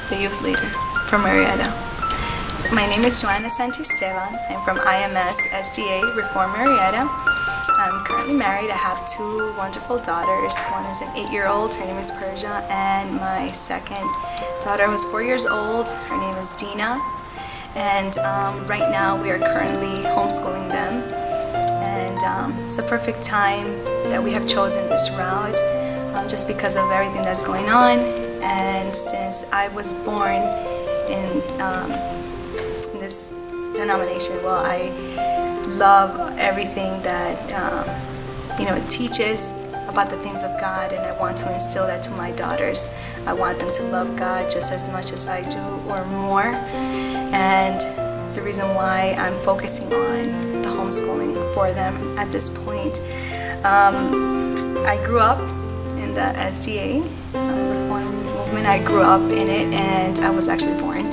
the youth leader from Marietta. My name is Joanna Santisteban. I'm from IMS SDA Reform Marietta. I'm currently married. I have two wonderful daughters. One is an 8-year-old, her name is Persia, and my second daughter who's 4 years old, her name is Dina. And right now we are currently homeschooling them. And it's a perfect time that we have chosen this route just because of everything that's going on. And since I was born in this denomination, well, I love everything that it teaches about the things of God, and I want to instill that to my daughters. I want them to love God just as much as I do, or more. And it's the reason why I'm focusing on the homeschooling for them at this point. I grew up in the SDA Reform movement. I grew up in it, and I was actually born.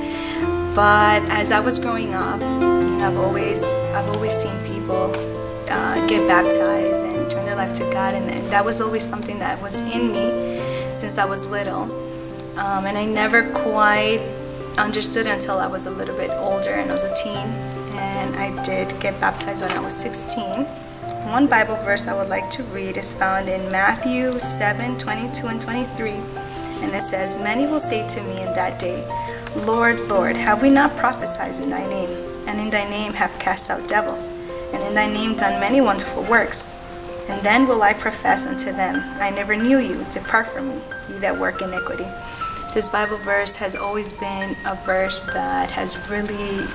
But as I was growing up, I've always seen people get baptized and turn their life to God, and that was always something that was in me since I was little. And I never quite understood until I was a little bit older and I was a teen, and I did get baptized when I was 16. One Bible verse I would like to read is found in Matthew 7:22 and 23, and it says, "Many will say to me in that day, Lord, Lord, have we not prophesied in thy name, and in thy name have cast out devils, and in thy name done many wonderful works? And then will I profess unto them, I never knew you, depart from me, ye that work iniquity." This Bible verse has always been a verse that has really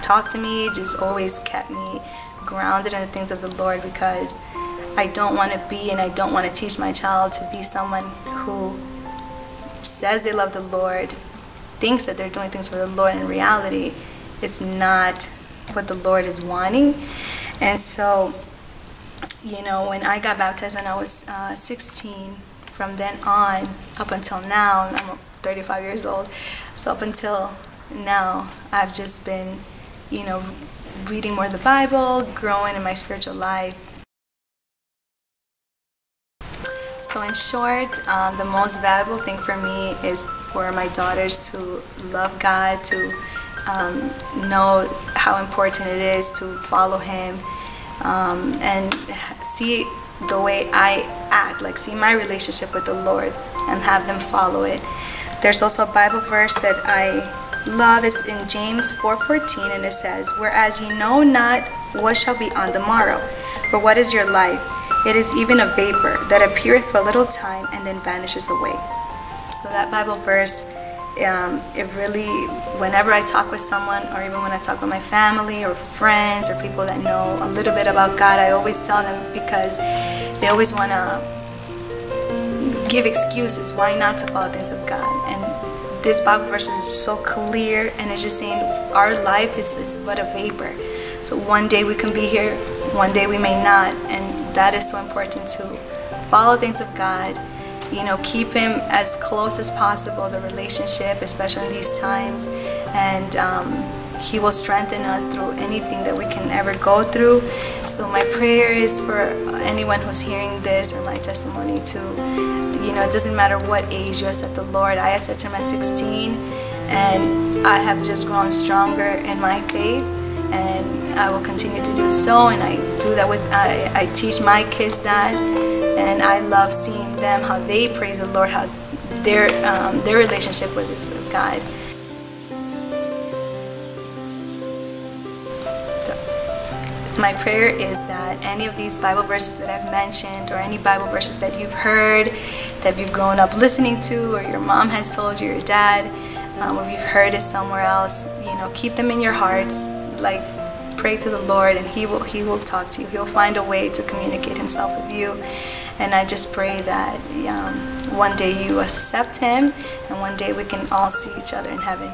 talked to me, just always kept me grounded in the things of the Lord, because I don't want to be, and I don't want to teach my child to be someone who says they love the Lord, thinks that they're doing things for the Lord. In reality, it's not what the Lord is wanting. And so, when I got baptized when I was 16, from then on up until now, I'm 35 years old, so up until now I've just been reading more of the Bible, growing in my spiritual life. So in short, the most valuable thing for me is for my daughters to love God, to know how important it is to follow Him, and see the way I act, like see my relationship with the Lord, and have them follow it. There's also a Bible verse that I love. Is in James 4:14, and it says, "Whereas ye know not what shall be on the morrow, for what is your life? It is even a vapor that appeareth for a little time and then vanishes away." So that Bible verse, it really, whenever I talk with someone, or even when I talk with my family or friends or people that know a little bit about God, I always tell them, because they always want to give excuses why not to follow things of God. And this Bible verse is so clear, and it's just saying our life is but a vapor. So one day we can be here, one day we may not, and that is so important to follow things of God. Keep Him as close as possible, the relationship, especially in these times, and He will strengthen us through anything that we can ever go through. So my prayer is for anyone who's hearing this or my testimony to, it doesn't matter what age you accept the Lord. I accepted Him at 16, and I have just grown stronger in my faith, and I will continue to do so. And I do that I teach my kids that, and I love seeing them, how they praise the Lord, how their relationship with God. So, my prayer is that any of these Bible verses that I've mentioned, or any Bible verses that you've heard, that you've grown up listening to, or your mom has told you, your dad, or you've heard it somewhere else, keep them in your hearts. Like, pray to the Lord, and He will talk to you. He'll find a way to communicate Himself with you. And I just pray that one day you accept Him, and one day we can all see each other in heaven.